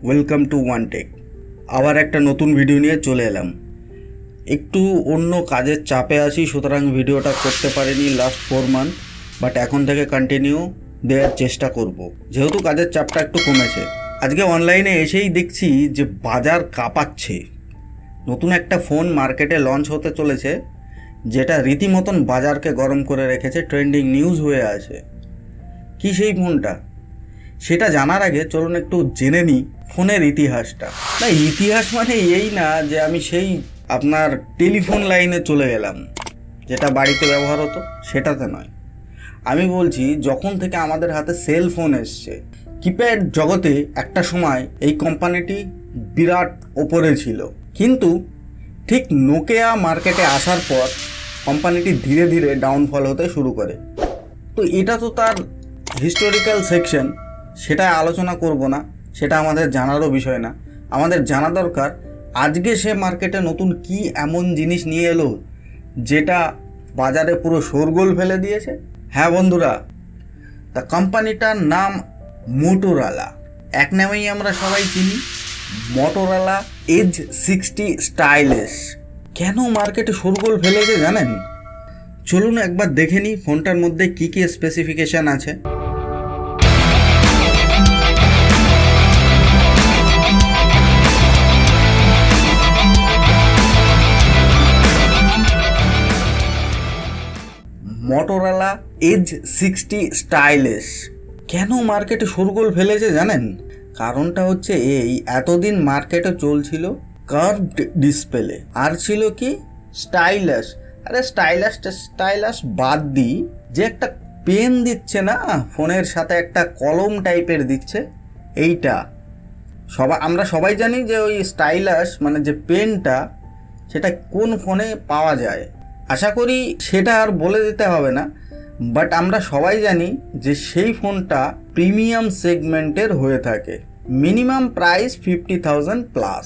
Welcome to one take. আবার একটা নতুন ভিডিও নিয়ে চলে এলাম। একটু অন্য কাজের চাপে আছি, সুতরাং ভিডিওটা করতে পারিনি লাস্ট 4 মান্থ, বাট এখন থেকে কন্টিনিউ দেওয়ার চেষ্টা করব, যেহেতু কাজের চাপটা একটু কমেছে। আজকে অনলাইনে এসেই দেখছি যে বাজার কাঁপাচ্ছে। নতুন একটা ফোন মার্কেটে লঞ্চ হতে চলেছে, যেটা রীতিমতন বাজারকে গরম করে রেখেছে, ট্রেন্ডিং নিউজ হয়ে আছে। কি সেই ফোনটা? সেটা জানার আগে চলুন একটু জেনে নিই ফোনের ইতিহাসটা। না, ইতিহাস মানে এই না যে আমি সেই আপনার টেলিফোন লাইনে চলে গেলাম, যেটা বাড়িতে ব্যবহার হতো, সেটাতে নয়। আমি বলছি যখন থেকে আমাদের হাতে সেল ফোন এসছে। কিপ্যাড জগতে একটা সময় এই কোম্পানিটি বিরাট ওপরে ছিল, কিন্তু ঠিক নোকিয়া মার্কেটে আসার পর কোম্পানিটি ধীরে ধীরে ডাউনফল হতে শুরু করে। তো এটা তো তার হিস্টোরিক্যাল সেকশন, সেটা আলোচনা করব না, সেটা আমাদের জানারও বিষয় না। আমাদের জানা দরকার আজকে সে মার্কেটে নতুন কি এমন জিনিস নিয়ে এলো যেটা বাজারে পুরো শোরগোল ফেলে দিয়েছে। হ্যাঁ বন্ধুরা, তা কোম্পানিটার নাম মোটোরোলা। এক নামেই আমরা সবাই চিনি, মোটোরোলা এজ 60 স্টাইলিশ। কেন মার্কেটে শোরগোল ফেলেছে জানেন? চলুন একবার দেখে নিই ফোনটার মধ্যে কি কি স্পেসিফিকেশন আছে। মোটোরোলা এজ 60 স্টাইলিশ কেন মার্কেটে শোরগোল ফেলেছে জানেন? কারণটা হচ্ছে এই, এতদিন মার্কেটে চলছিল কার্ভড ডিসপ্লে, আর ছিল কি স্টাইলাস। আরে স্টাইলাস বাদ দিই, যে একটা পেন দিচ্ছে না ফোনের সাথে, একটা কলম টাইপের দিচ্ছে, এইটা আমরা সবাই জানি যে ওই স্টাইলাস মানে যে পেনটা, সেটা কোন ফোনে পাওয়া যায়। আশা করি সেটা আর বলে দিতে হবে না, বাট আমরা সবাই জানি যে সেই ফোনটা প্রিমিয়াম সেগমেন্টের হয়ে থাকে, মিনিমাম প্রাইস 50,000 প্লাস।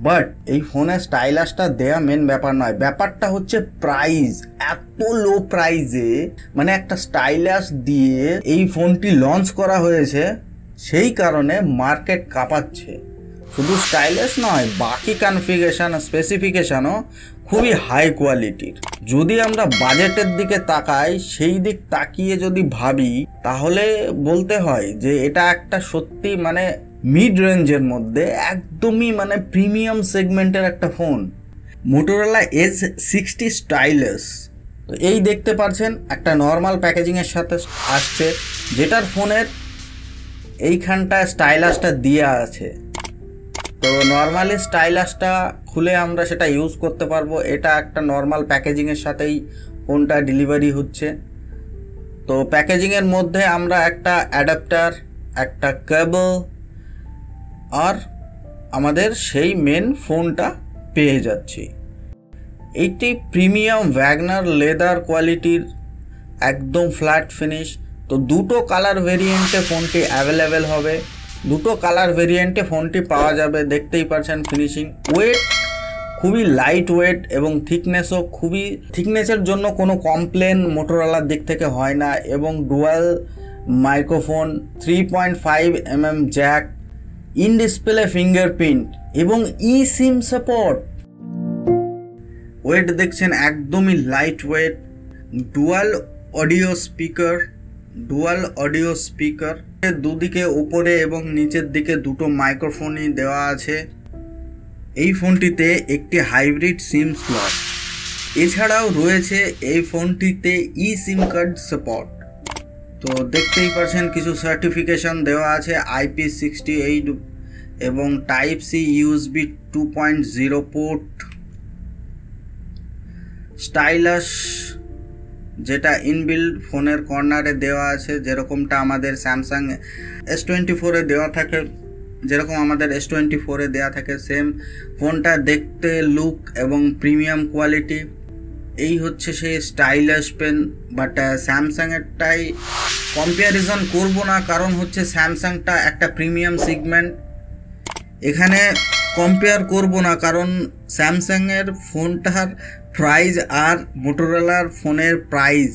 বাট এই ফোনের স্টাইলাসটা দেয়া মেন ব্যাপার নয়, ব্যাপারটা হচ্ছে প্রাইস। এত লো প্রাইসে মানে একটা স্টাইলাস দিয়ে এই ফোনটি লঞ্চ করা হয়েছে, সেই কারণে মার্কেট কাঁপাচ্ছে। শুধু স্টাইলিশ নয়, বাকি কনফিগারেশন স্পেসিফিকেশনও খুবই হাই কোয়ালিটির। যদি আমরা বাজেটের দিকে তাকাই, সেই দিক তাকিয়ে যদি ভাবি, তাহলে বলতে হয় যে এটা একটা সত্যি মানে মিড রেঞ্জের মধ্যে একদমই মানে প্রিমিয়াম সেগমেন্টের একটা ফোন, মোটোরোলা এজ 60 স্টাইলিশ। তো এই দেখতে পাচ্ছেন একটা নর্মাল প্যাকেজিংয়ের সাথে আসছে, যেটার ফোনের এইখানটা স্টাইলাসটা দিয়ে আছে। তো নর্মালি স্টাইলাসটা খুলে আমরা সেটা ইউজ করতে পারবো। এটা একটা নর্মাল প্যাকেজিংয়ের সাথেই ফোনটা ডেলিভারি হচ্ছে। তো প্যাকেজিংয়ের মধ্যে আমরা একটা অ্যাডাপ্টার, একটা কেবল আর আমাদের সেই মেন ফোনটা পেয়ে যাচ্ছি। এইটি প্রিমিয়াম ওয়াগনার লেদার কোয়ালিটির, একদম ফ্ল্যাট ফিনিশ। তো দুটো কালার ভেরিয়েন্টে ফোনটি অ্যাভেলেবেল হবে, দুটো কালার ভেরিয়েন্টে ফোনটি পাওয়া যাবে। দেখতেই পাচ্ছেন ফিনিশিং, ওয়েট খুবই লাইট ওয়েট এবং থিকনেসও খুবই, থিকনেসের জন্য কোনো কমপ্লেন মোটোরোলার দিক থেকে হয় না। এবং dual microphone, 3.5 mm Jack, in display fingerprint এবং ই সিম সাপোর্ট। ওয়েট দেখছেন একদমই light weight. Dual audio speaker, দুদিকে উপরে এবং নিচের দিকে দুটো মাইক্রোফোনই দেওয়া আছে। এই ফোনটিতে একটি হাইব্রিড সিম স্লট, এছাড়াও রয়েছে এই ফোনটিতে ই সিম কার্ড সাপোর্ট। তো দেখতেই পাচ্ছেন কিছু সার্টিফিকেশন দেওয়া আছে, IP68 এবং type C USB 2.0 port. Stylus যেটা ইনবিল্ড ফোনের কর্নারে দেওয়া আছে, যেরকমটা আমাদের স্যামসাং S24 দেওয়া থাকে, যেরকম আমাদের S24 দেওয়া থাকে সেম ফোনটা দেখতে, লুক এবং প্রিমিয়াম কোয়ালিটি। এই হচ্ছে সেই স্টাইলাস পেন। বাট স্যামসাংয়েরটাই কম্প্যারিজন করব না, কারণ হচ্ছে স্যামসাংটা একটা প্রিমিয়াম সেগমেন্ট, এখানে কম্পেয়ার করব না, কারণ স্যামসাংয়ের ফোনটার প্রাইস আর মোটোরোলার ফোনের প্রাইস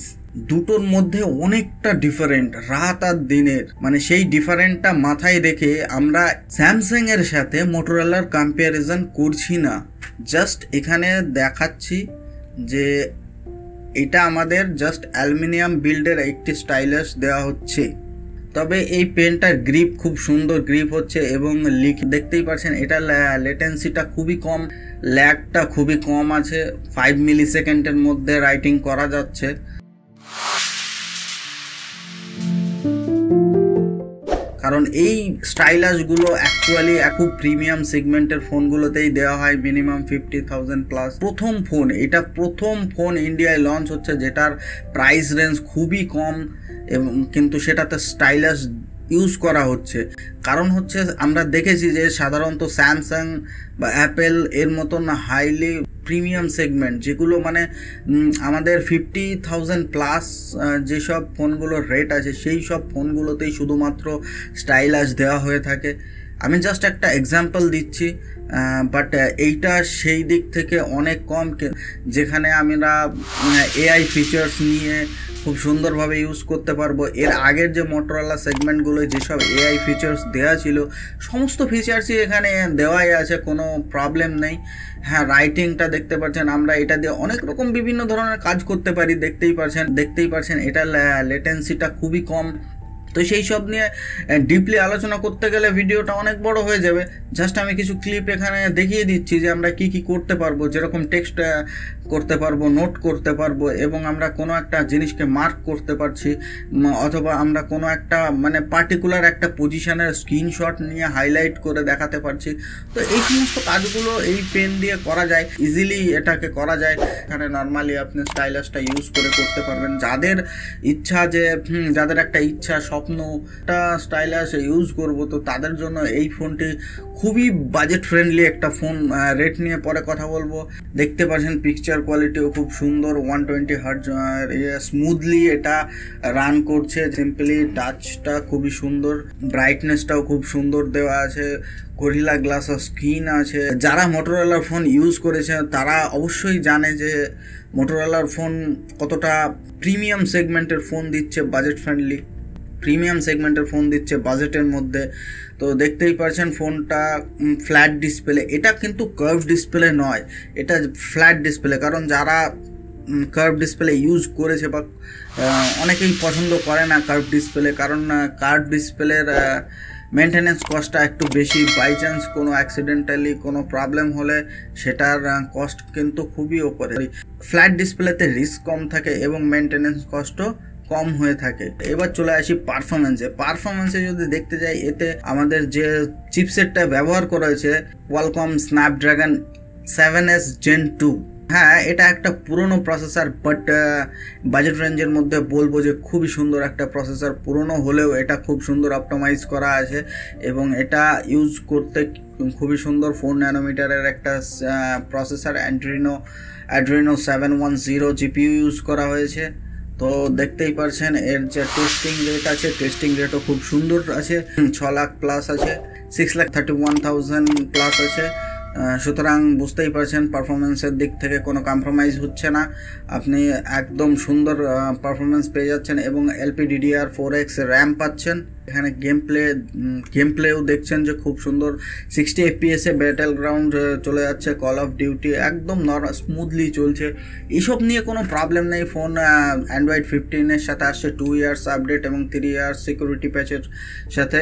দুটোর মধ্যে অনেকটা ডিফারেন্ট, রাত আর দিনের, মানে সেই ডিফারেন্টটা মাথায় রেখে আমরা স্যামসাং এর সাথে মোটরোলার কম্প্যারিজন করছি না, জাস্ট এখানে দেখাচ্ছি যে এটা আমাদের জাস্ট অ্যালুমিনিয়াম বিল্ডের একটি স্টাইলাস দেওয়া হচ্ছে। তবে এই পেনটার গ্রিপ খুব সুন্দর গ্রিপ হচ্ছে এবং দেখতেই পাচ্ছেন এটা লেটেন্সিটা খুবই কম, ল্যাগটা খুবই কম আছে, 5 মিলি সেকেন্ডের মধ্যে রাইটিং করা যাচ্ছে। কারণ এই স্টাইলাসগুলো অ্যাকচুয়ালি খুব প্রিমিয়াম সেগমেন্টের ফোনগুলোতেই দেওয়া হয়, মিনিমাম 50,000 প্লাস। প্রথম ফোন, এটা প্রথম ফোন ইন্ডিয়ায় লঞ্চ হচ্ছে যেটার প্রাইস রেঞ্জ খুবই কম এবং কিন্তু সেটাতে স্টাইলাস ইউজ করা হচ্ছে। কারণ হচ্ছে আমরা দেখেছি যে সাধারণত স্যামসাং বা অ্যাপেল এর মতন হাইলি প্রিমিয়াম সেগমেন্ট যেগুলো মানে আমাদের 50,000 প্লাস যেসব ফোনগুলোর রেট আছে সেই সব ফোনগুলোতেই শুধুমাত্র স্টাইলাস দেওয়া হয়ে থাকে। আমি জাস্ট একটা এক্সাম্পল দিচ্ছি, বাট এইটা সেই দিক থেকে অনেক কম, যেখানে আমরা এআই ফিচার্স নিয়ে খুব সুন্দরভাবে ইউজ করতে পারবো। এর আগের যে মোটরোলা সেগমেন্টগুলো যেসব এআই ফিচার্স দেওয়া ছিল সমস্ত ফিচার্সই এখানে দেওয়াই আছে, কোনো প্রবলেম নেই। হ্যাঁ, রাইটিংটা দেখতে পাচ্ছেন, আমরা এটা দিয়ে অনেক রকম বিভিন্ন ধরনের কাজ করতে পারি, দেখতেই পাচ্ছেন এটা লেটেন্সিটা খুবই কম। তো সেই সব নিয়ে ডিপলি আলোচনা করতে গেলে ভিডিওটা অনেক বড় হয়ে যাবে। জাস্ট আমি কিছু ক্লিপ এখানে দেখিয়ে দিচ্ছি যে আমরা কি করতে পারবো, যেরকম টেক্সট করতে পারবো, নোট করতে পারবো এবং আমরা কোনো একটা জিনিসকে মার্ক করতে পারছি, অথবা আমরা কোনো একটা মানে পার্টিকুলার একটা পজিশনের স্ক্রিনশট নিয়ে হাইলাইট করে দেখাতে পারছি। তো এই সমস্ত কাজগুলো এই পেন দিয়ে করা যায়, ইজিলি এটাকে করা যায়। এখানে নর্মালি আপনি স্টাইলাসটা ইউজ করে করতে পারবেন। যাদের ইচ্ছা যে যাদের একটা ইচ্ছা স্বপ্নটা স্টাইলাস ইউজ করব, তো তাদের জন্য এই ফোনটি খুবই বাজেট ফ্রেন্ডলি একটা ফোন। রেট নিয়ে পরে কথা বলবো। দেখতে পাচ্ছেন পিকচার কোয়ালিটিও খুব সুন্দর, 120 হার্টজ স্মুথলি এটা রান করছে। সিম্পলি টাচটা খুবই সুন্দর, ব্রাইটনেসটাও খুব সুন্দর দেওয়া আছে, গরিলা গ্লাস স্ক্রিন আছে। যারা মোটরোলার ফোন ইউজ করেছে তারা অবশ্যই জানে যে মোটরোলার ফোন কতটা প্রিমিয়াম সেগমেন্টের ফোন দিচ্ছে, বাজেট ফ্রেন্ডলি প্রিমিয়াম সেগমেন্টের ফোন দিচ্ছে বাজেটের মধ্যে। তো দেখতেই পাচ্ছেন ফোনটা ফ্ল্যাট ডিসপ্লে, এটা কিন্তু কার্ভ ডিসপ্লে নয়, এটা ফ্ল্যাট ডিসপ্লে। কারণ যারা কার্ভ ডিসপ্লে ইউজ করেছে বা অনেকেই পছন্দ করে না কার্ভ ডিসপ্লে, কারণ কার্ভ ডিসপ্লের মেনটেনেন্স কস্টটা একটু বেশি। বাই চান্স কোনো অ্যাক্সিডেন্টালি কোনো প্রবলেম হলে সেটার কস্ট কিন্তু খুবই ওপরে। ফ্ল্যাট ডিসপ্লেতে রিস্ক কম থাকে এবং মেনটেনেন্স কস্টও কম হয়ে থাকে। এবার চলে আসি পারফরমেন্সে যদি দেখতে যাই, এতে আমাদের যে চিপসেটটা ব্যবহার করা হয়েছে কোয়ালকম স্ন্যাপড্রাগন 7S Gen 2। হ্যাঁ, এটা একটা পুরনো প্রসেসর, বাট বাজেট রেঞ্জের মধ্যে বলবো যে খুবই সুন্দর একটা প্রসেসর। পুরনো হলেও এটা খুব সুন্দর অপটিমাইজ করা আছে এবং এটা ইউজ করতে খুবই সুন্দর। 4 ন্যানোমিটারের একটা প্রসেসর, অ্যাড্রিনো 710 GPU ইউজ করা হয়েছে। তো দেখতেই পারছেন এর যে টেস্টিং রেট আছে, টেস্টিং রেটও খুব সুন্দর আছে, 6 লাখ প্লাস আছে, 6,31,000 প্লাস আছে। সুতরাং বুঝতেই পারছেন পারফরমেন্সের দিক থেকে কোনো কম্প্রোমাইজ হচ্ছে না, আপনি একদম সুন্দর পারফরমেন্স পেয়ে যাচ্ছেন এবং LPDDR4X র্যাম পাচ্ছেন। এখানে গেম প্লেও দেখছেন যে খুব সুন্দর 60 FPS এ ব্যাটেল গ্রাউন্ড চলে যাচ্ছে, কল অফ ডিউটি একদম স্মুথলি চলছে। এইসব নিয়ে কোনো প্রবলেম নেই। ফোন অ্যান্ড্রয়েড 15 সাথে আসছে 2 ইয়ার্স আপডেট এবং 3 ইয়ার্স সিকিউরিটি প্যাচের সাথে।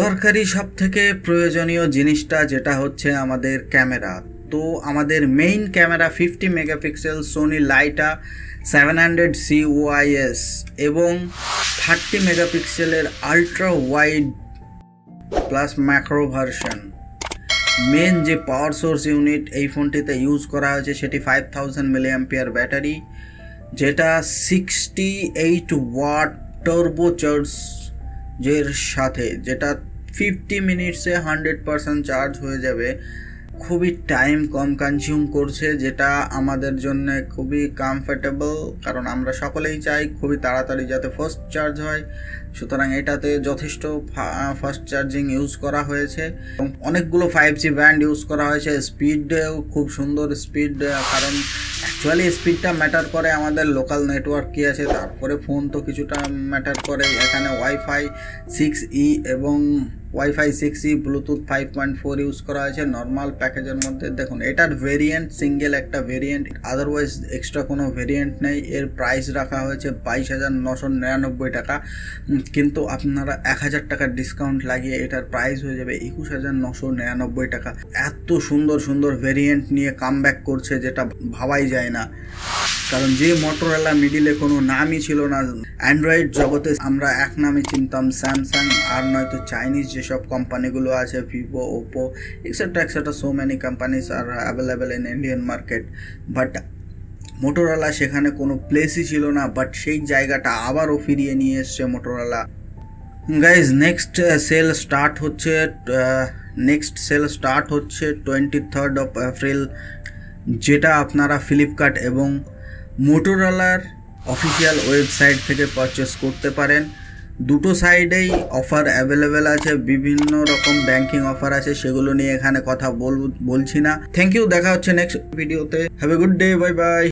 দরকারি সব থেকে প্রয়োজনীয় জিনিসটা যেটা হচ্ছে আমাদের ক্যামেরা। তো আমাদের main camera 50 megapixel Sony Lytia 700 COIS এবং 30 মেগাপিক্সেলের ultra wide plus macro version. Main যে পাওয়ার সোর্স ইউনিট এই ফোনটিতে ইউজ করা হয়েছে সেটি 5000 mAh ব্যাটারি, যেটা 68 ওয়াট টার্বো চার্জের সাথে, যেটা 50 মিনিটসে 100% চার্জ হয়ে যাবে। খুবই টাইম কম কনজিউম করছে, যেটা আমাদের জন্য খুবই কমফোর্টেবল, কারণ আমরা সকলেই চাই খুবই তাড়াতাড়ি যাতে ফাস্ট চার্জ হয়। সুতরাং এটাতে যথেষ্ট ফাস্ট চার্জিং ইউজ করা হয়েছে এবং অনেকগুলো 5G ব্যান্ড ইউজ করা হয়েছে। স্পিডেও খুব সুন্দর স্পিড, কারণ অ্যাকচুয়ালি স্পিডটা ম্যাটার করে আমাদের লোকাল নেটওয়ার্ক কী আছে, তারপরে ফোন তো কিছুটা ম্যাটার করে। এখানে ওয়াইফাই 6E এবং ওয়াইফাই 6E ব্লুটুথ 5.4 ইউজ করা হয়েছে নর্মাল প্যাকেজের মধ্যে। দেখুন এটার ভেরিয়েন্ট সিঙ্গেল একটা ভেরিয়েন্ট, আদারওয়াইজ এক্সট্রা কোনো ভেরিয়েন্ট নেই। এর প্রাইস রাখা হয়েছে 22,999 টাকা, কিন্তু আপনারা 1,000 টাকার ডিসকাউন্ট লাগিয়ে এটার প্রাইস হয়ে যাবে 21,999 টাকা। এত সুন্দর সুন্দর ভেরিয়েন্ট নিয়ে কামব্যাক করছে যেটা ভাবাই যায় না, কারণ যে মোটরোলা মিডিলে কোনো নামই ছিল না। অ্যান্ড্রয়েড জগতে আমরা এক নামে চিনতাম স্যামসাং, আর নয়তো চাইনিজ যেসব কোম্পানিগুলো আছে Vivo, Oppo etcetera so many companies are available in Indian market, but Motorola সেখানে কোনো প্লেসই ছিল না। বাট সেই জায়গাটা আবারও ফিরিয়ে নিয়ে এসছে Motorola. Guys next sale start হচ্ছে 23rd of April, যেটা আপনারা ফ্লিপকার্ট এবং মোটরোলার অফিসিয়াল ওয়েবসাইট থেকে পারচেস করতে পারেন। দুটো সাইডেই অফার অ্যাভেলেবেল আছে, বিভিন্ন রকম ব্যাংকিং অফার আছে, সেগুলো নিয়ে এখানে কথা বলছি না। থ্যাংক ইউ, দেখা হচ্ছে নেক্সট ভিডিওতে। Have a good day, bye bye.